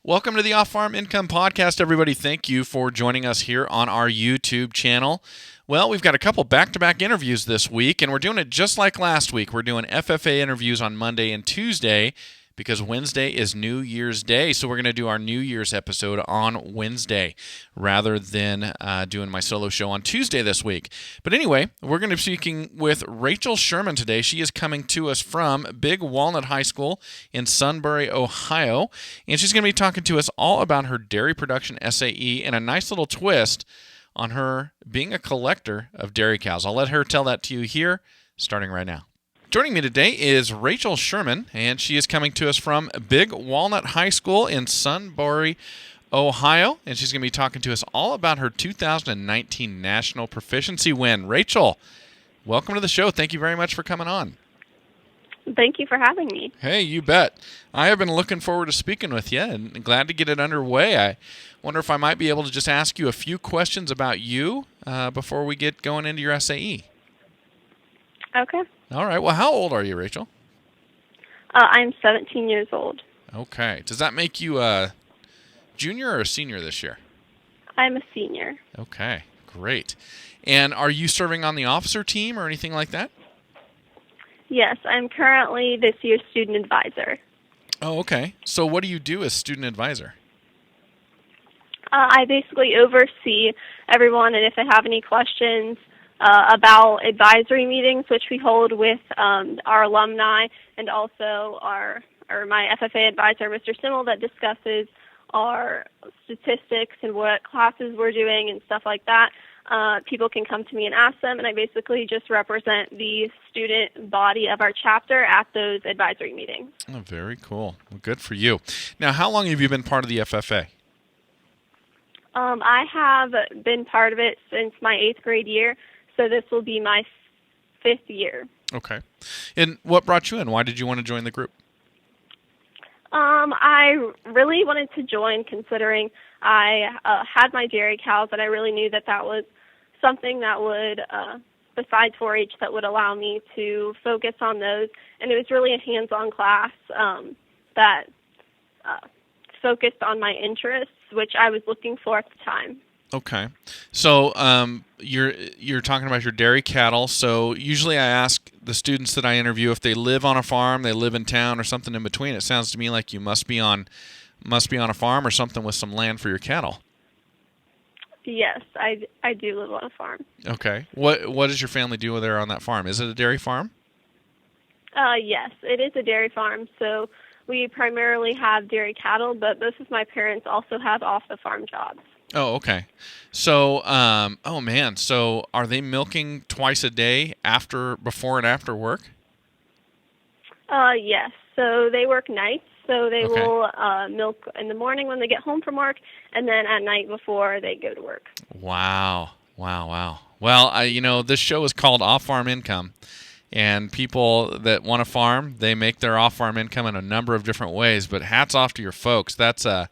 Welcome to the Off-Farm Income Podcast, everybody. Thank you for joining us here on our YouTube channel. Well, we've got a couple back-to-back interviews this week, and we're doing it just like last week. We're doing FFA interviews on Monday and Tuesday because Wednesday is New Year's Day, so we're going to do our New Year's episode on Wednesday rather than doing my solo show on Tuesday this week. But anyway, we're going to be speaking with Rachel Sherman today. She is coming to us from Big Walnut High School in Sunbury, Ohio, and she's going to be talking to us all about her dairy production SAE and a nice little twist on her being a collector of dairy cows. I'll let her tell that to you here, starting right now. Joining me today is Rachel Sherman, and she is coming to us from Big Walnut High School in Sunbury, Ohio, and she's going to be talking to us all about her 2019 National Proficiency win. Rachel, welcome to the show. Thank you very much for coming on. Thank you for having me. Hey, you bet. I have been looking forward to speaking with you and glad to get it underway. I wonder if I might be able to just ask you a few questions about you before we get going into your SAE. Okay. All right. Well, how old are you, Rachel? I'm 17 years old. Okay. Does that make you a junior or a senior this year? I'm a senior. Okay. Great. And are you serving on the officer team or anything like that? Yes, I'm currently this year's student advisor. Oh, okay. So what do you do as student advisor? I basically oversee everyone, and if they have any questions about advisory meetings, which we hold with our alumni, and also my FFA advisor, Mr. Simmel, that discusses our statistics and what classes we're doing and stuff like that. People can come to me and ask them, and I basically just represent the student body of our chapter at those advisory meetings. Oh, very cool. Well, good for you. Now, how long have you been part of the FFA? I have been part of it since my 8th grade year, so this will be my 5th year. Okay. And what brought you in? Why did you want to join the group? I really wanted to join considering I had my dairy cows, and I really knew that was something that would, besides 4-H, that would allow me to focus on those. And it was really a hands-on class that focused on my interests, which I was looking for at the time. Okay. So you're talking about your dairy cattle. So usually I ask the students that I interview if they live on a farm, they live in town, or something in between. It sounds to me like you must be on a farm or something with some land for your cattle. Yes, I do live on a farm. Okay. What does your family do there on that farm? Is it a dairy farm? Yes, it is a dairy farm. So we primarily have dairy cattle, but both of my parents also have off-the-farm jobs. Oh, okay. So, oh man, so are they milking twice a day before and after work? Yes. So they work nights. So they Okay. will milk in the morning when they get home from work, and then at night before they go to work. Wow. Well, this show is called Off-Farm Income, and people that want to farm, they make their off-farm income in a number of different ways, but hats off to your folks. That's a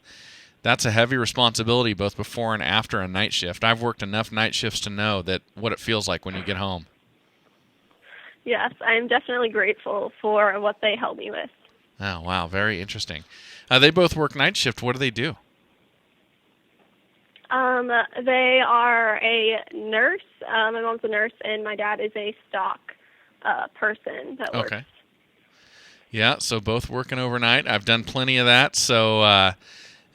heavy responsibility both before and after a night shift. I've worked enough night shifts to know what it feels like when you get home. Yes, I'm definitely grateful for what they help me with. Oh, wow. Very interesting. They both work night shift. What do they do? They are a nurse. My mom's a nurse, and my dad is a stock person that works. Okay. Yeah, so both working overnight. I've done plenty of that, so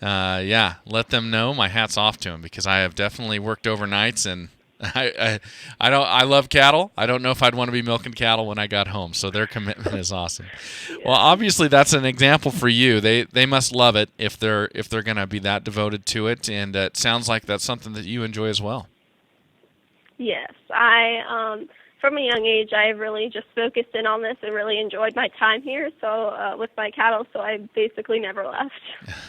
yeah, let them know my hat's off to them because I have definitely worked overnights, and I love cattle. I don't know if I'd want to be milking cattle when I got home, so their commitment is awesome. Yeah. Well, obviously that's an example for you. They must love it if they're going to be that devoted to it, and it sounds like that's something that you enjoy as well. Yes, from a young age, I really just focused in on this and really enjoyed my time here. So with my cattle, so I basically never left.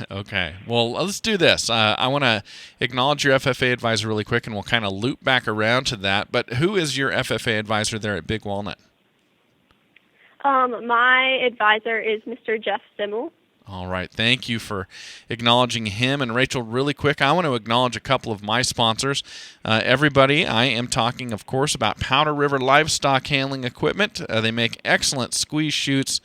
Okay. Well, let's do this. I want to acknowledge your FFA advisor really quick, and we'll kind of loop back around to that. But who is your FFA advisor there at Big Walnut? My advisor is Mr. Jeff Simmel. All right. Thank you for acknowledging him. And Rachel, really quick, I want to acknowledge a couple of my sponsors. Everybody, I am talking, of course, about Powder River Livestock Handling Equipment. They make excellent squeeze chutes,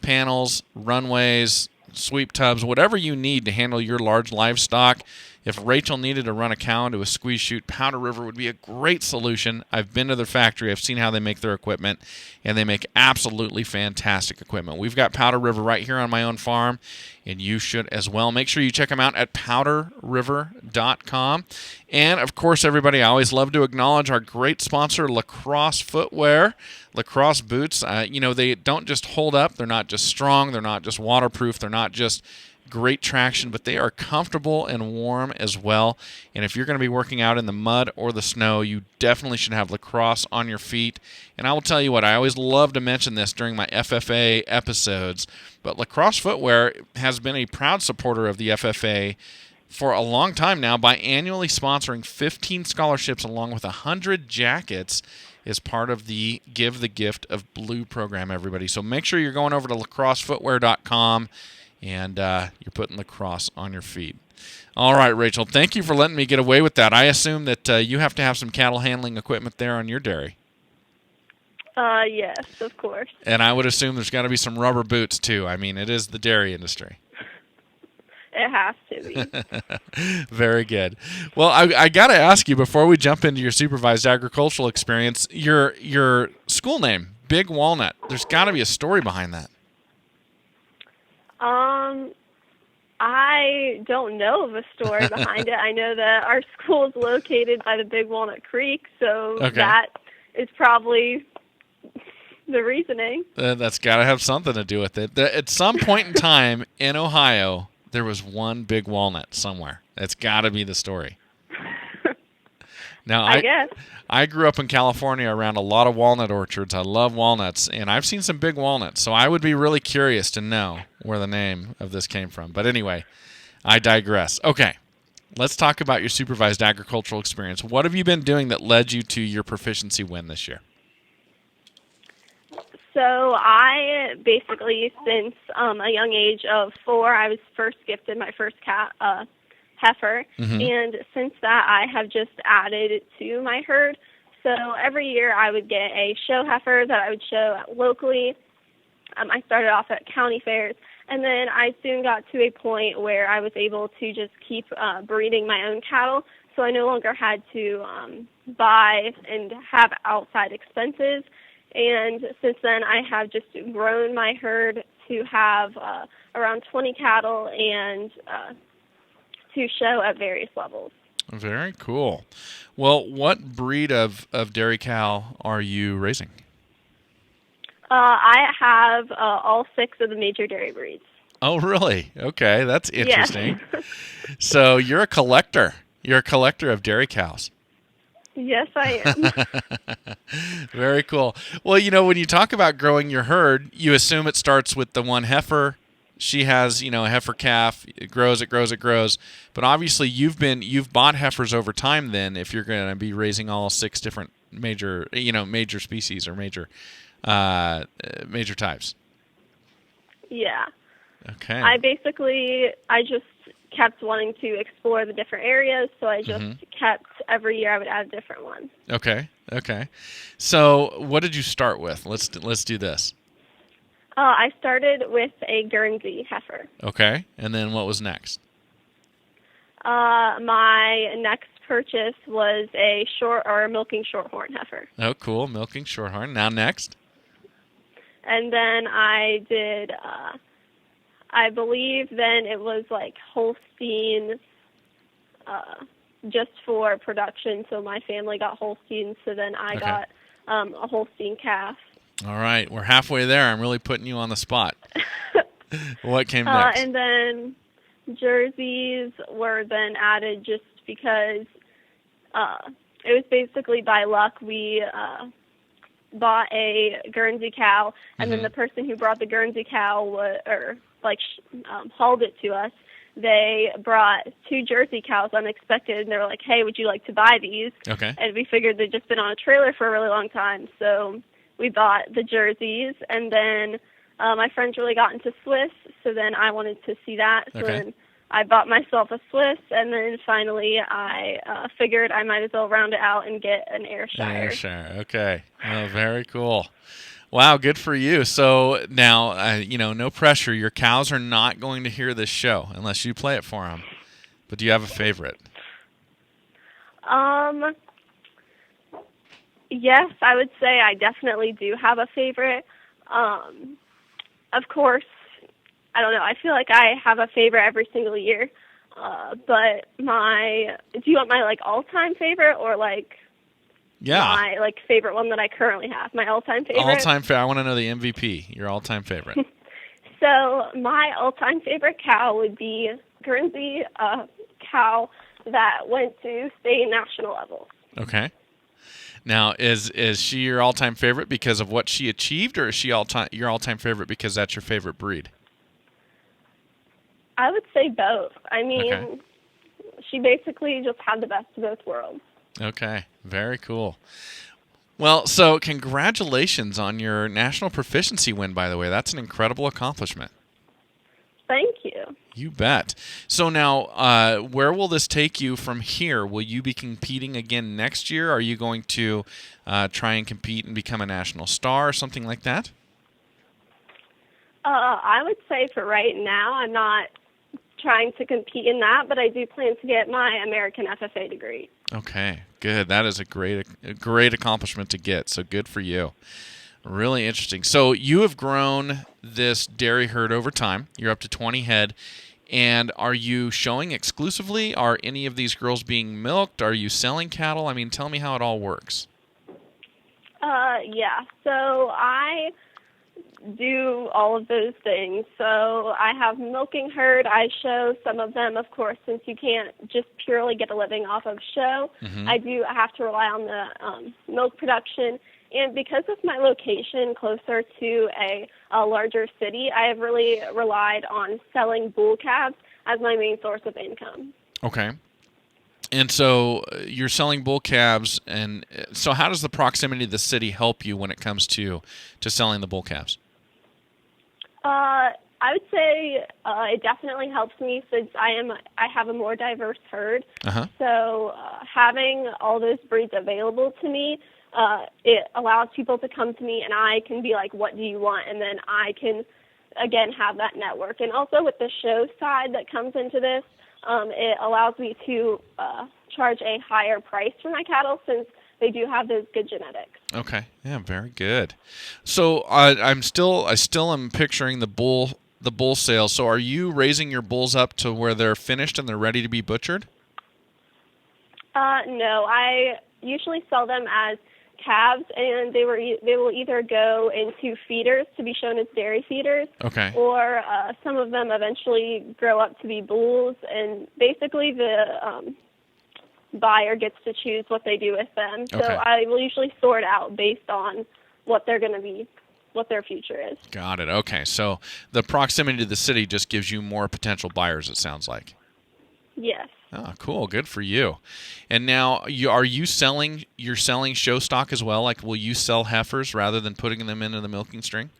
panels, runways, sweep tubs, whatever you need to handle your large livestock. If Rachel needed to run a cow into a squeeze chute, Powder River would be a great solution. I've been to their factory. I've seen how they make their equipment, and they make absolutely fantastic equipment. We've got Powder River right here on my own farm, and you should as well. Make sure you check them out at powderriver.com. And, of course, everybody, I always love to acknowledge our great sponsor, Lacrosse Footwear. Lacrosse boots, they don't just hold up. They're not just strong. They're not just waterproof. They're not just great traction, but they are comfortable and warm as well. And if you're going to be working out in the mud or the snow, you definitely should have Lacrosse on your feet. And I will tell you what, I always love to mention this during my FFA episodes, but Lacrosse Footwear has been a proud supporter of the FFA for a long time now by annually sponsoring 15 scholarships along with 100 jackets as part of the Give the Gift of Blue program, everybody. So make sure you're going over to lacrossefootwear.com and you're putting Lacrosse on your feet. All right, Rachel, thank you for letting me get away with that. I assume that you have to have some cattle handling equipment there on your dairy. Yes, of course. And I would assume there's got to be some rubber boots, too. I mean, it is the dairy industry. It has to be. Very good. Well, I got to ask you, before we jump into your supervised agricultural experience, your school name, Big Walnut, there's got to be a story behind that. I don't know of a story behind it. I know that our school is located by the Big Walnut Creek, so that is probably the reasoning. That's got to have something to do with it. At some point in time in Ohio, there was one Big Walnut somewhere. That's got to be the story. Now, I guess. I grew up in California around a lot of walnut orchards. I love walnuts, and I've seen some big walnuts, so I would be really curious to know where the name of this came from. But anyway, I digress. Okay, let's talk about your supervised agricultural experience. What have you been doing that led you to your proficiency win this year? So I basically, since a young age of 4, I was first gifted my first heifer, and since that I have just added to my herd. So every year I would get a show heifer that I would show locally. I started off at county fairs, and then I soon got to a point where I was able to just keep breeding my own cattle, so I no longer had to buy and have outside expenses. And since then I have just grown my herd to have around 20 cattle and to show at various levels. Very cool. Well, what breed of dairy cow are you raising? I have all 6 of the major dairy breeds. Oh, really? Okay, that's interesting. Yes. So you're a collector. You're a collector of dairy cows. Yes, I am. Very cool. Well, when you talk about growing your herd, you assume it starts with the one heifer. She has, a heifer calf. It grows. But obviously, you've bought heifers over time. Then, if you're going to be raising all 6 different major species or major types. Yeah. Okay. I just kept wanting to explore the different areas, so I just kept every year I would add a different one. Okay. So, what did you start with? Let's do this. I started with a Guernsey heifer. Okay, and then what was next? My next purchase was a milking shorthorn heifer. Oh, cool, milking shorthorn. Now next? And then I did, I believe then it was like Holstein, just for production. So my family got Holstein, so then I got a Holstein calf. All right, we're halfway there. I'm really putting you on the spot. What came next? And then jerseys were then added just because it was basically by luck. We bought a Guernsey cow, and then the person who brought the Guernsey cow hauled it to us. They brought 2 Jersey cows unexpected, and they were like, "Hey, would you like to buy these?" Okay. And we figured they'd just been on a trailer for a really long time, so we bought the jerseys, and then my friends really got into Swiss, so then I wanted to see that. So then I bought myself a Swiss, and then finally I figured I might as well round it out and get an Ayrshire. Ayrshire, okay. Oh, very cool. Wow, good for you. So now, no pressure. Your cows are not going to hear this show unless you play it for them. But do you have a favorite? Yes, I would say I definitely do have a favorite. Of course, I don't know. I feel like I have a favorite every single year. But do you want my all-time favorite or my favorite one that I currently have? My all-time favorite. All-time favorite. I want to know the MVP. Your all-time favorite. So my all-time favorite cow would be Guernsey cow that went to state and national levels. Okay. Now, is she your all-time favorite because of what she achieved, or is she your all-time favorite because that's your favorite breed? I would say both. I mean, She basically just had the best of both worlds. Okay, very cool. Well, so congratulations on your national proficiency win, by the way. That's an incredible accomplishment. Thank you. You bet. So now, where will this take you from here? Will you be competing again next year? Are you going to try and compete and become a national star or something like that? I would say for right now, I'm not trying to compete in that, but I do plan to get my American FFA degree. Okay, good. That is a great accomplishment to get, so good for you. Really interesting. So you have grown this dairy herd over time. You're up to 20 head. And are you showing exclusively? Are any of these girls being milked? Are you selling cattle? I mean, tell me how it all works. Yeah. So I do all of those things. So I have milking herd. I show some of them, of course, since you can't just purely get a living off of show. Mm-hmm. I have to rely on the milk production. And because of my location closer to a larger city, I have really relied on selling bull calves as my main source of income. Okay. And so you're selling bull calves, and so how does the proximity to the city help you when it comes to selling the bull calves? I would say it definitely helps me since I have a more diverse herd. Uh-huh. So having all those breeds available to me, it allows people to come to me and I can be like, what do you want? And then I can, again, have that network. And also with the show side that comes into this, it allows me to charge a higher price for my cattle since they do have those good genetics. Okay. Yeah, very good. So I still am picturing the bull sale. So are you raising your bulls up to where they're finished and they're ready to be butchered? No, I usually sell them as calves, and they will either go into feeders to be shown as dairy feeders, okay, or some of them eventually grow up to be bulls, and basically the buyer gets to choose what they do with them. So okay. I will usually sort out based on what they're going to be, what their future is. Got it. Okay, so the proximity to the city just gives you more potential buyers, it sounds like. Yes. Oh, cool. Good for you. And now, are you selling show stock as well? Like, will you sell heifers rather than putting them into the milking string?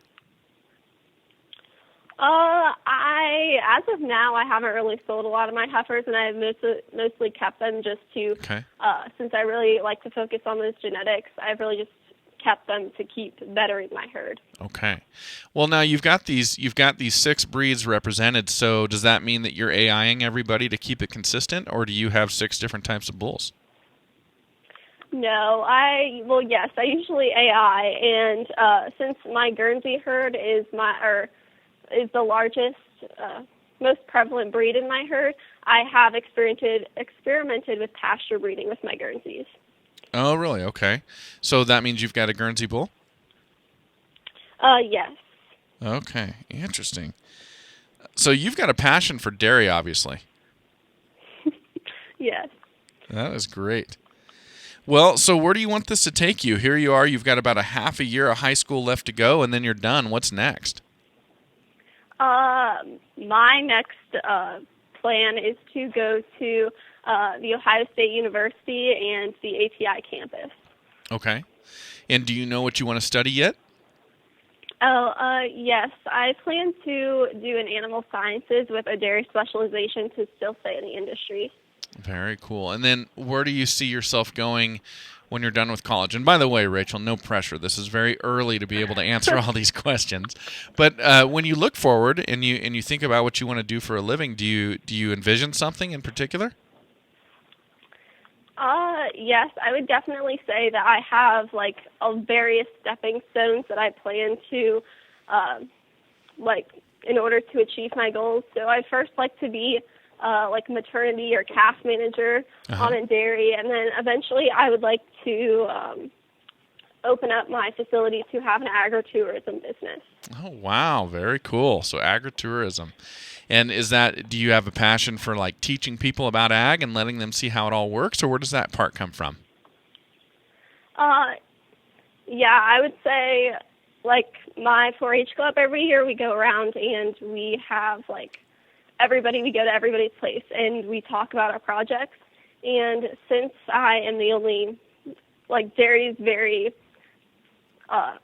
As of now, I haven't really sold a lot of my heifers, and I've mostly kept them just to, okay. Since I really like to focus on those genetics, I've really just kept them to keep bettering my herd. Okay. Well, now you've got these 6 breeds represented. So does that mean that you're AIing everybody to keep it consistent, or do you have 6 different types of bulls? No, yes, I usually AI, and since my Guernsey herd is the largest, most prevalent breed in my herd, I have experimented with pasture breeding with my Guernseys. Oh, really? Okay. So that means you've got a Guernsey bull? Yes. Okay, interesting. So you've got a passion for dairy, obviously. Yes. That is great. Well, so where do you want this to take you? Here you are, you've got about a half a year of high school left to go, and then you're done. What's next? My next plan is to go to the Ohio State University and the ATI campus. Okay. And do you know what you want to study yet? Yes. I plan to do an animal sciences with a dairy specialization to still stay in the industry. Very cool. And then where do you see yourself going when you're done with college? And by the way, Rachel, no pressure. This is very early to be able to answer all these questions. But when you look forward and you think about what you want to do for a living, do you envision something in particular? Yes, I would definitely say that I have like various stepping stones that I plan to, in order to achieve my goals. So I'd first like to be like maternity or calf manager on a dairy, and then eventually I would like to open up my facility to have an agritourism business. Oh, wow. Very cool. So agritourism. And do you have a passion for like teaching people about ag and letting them see how it all works, or where does that part come from? Yeah, I would say like my 4-H club, every year we go around and we have like we go to everybody's place and we talk about our projects. And since I am the only, like, dairy is very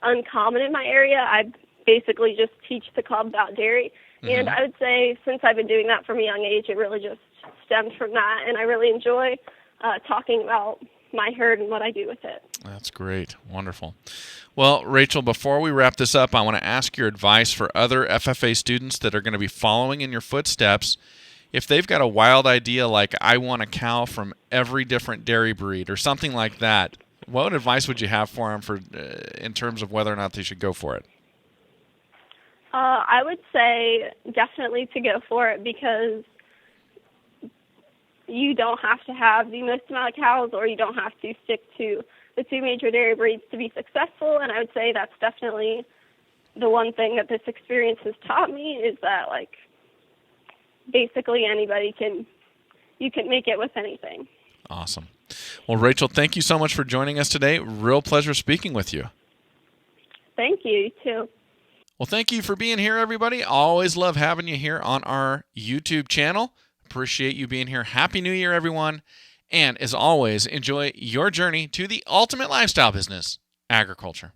uncommon in my area, I basically just teach the club about dairy. And I would say since I've been doing that from a young age, it really just stemmed from that. And I really enjoy talking about my herd and what I do with it. That's great. Wonderful. Well, Rachel, before we wrap this up, I want to ask your advice for other FFA students that are going to be following in your footsteps. If they've got a wild idea like, I want a cow from every different dairy breed or something like that, what advice would you have for them in terms of whether or not they should go for it? I would say definitely to go for it, because you don't have to have the most amount of cows, or you don't have to stick to the 2 major dairy breeds to be successful. And I would say that's definitely the one thing that this experience has taught me, is that like basically you can make it with anything. Awesome. Well, Rachel, thank you so much for joining us today. Real pleasure speaking with you. Thank you, you too. Well, thank you for being here, everybody. Always love having you here on our YouTube channel. Appreciate you being here. Happy New Year, everyone. And as always, enjoy your journey to the ultimate lifestyle business, agriculture.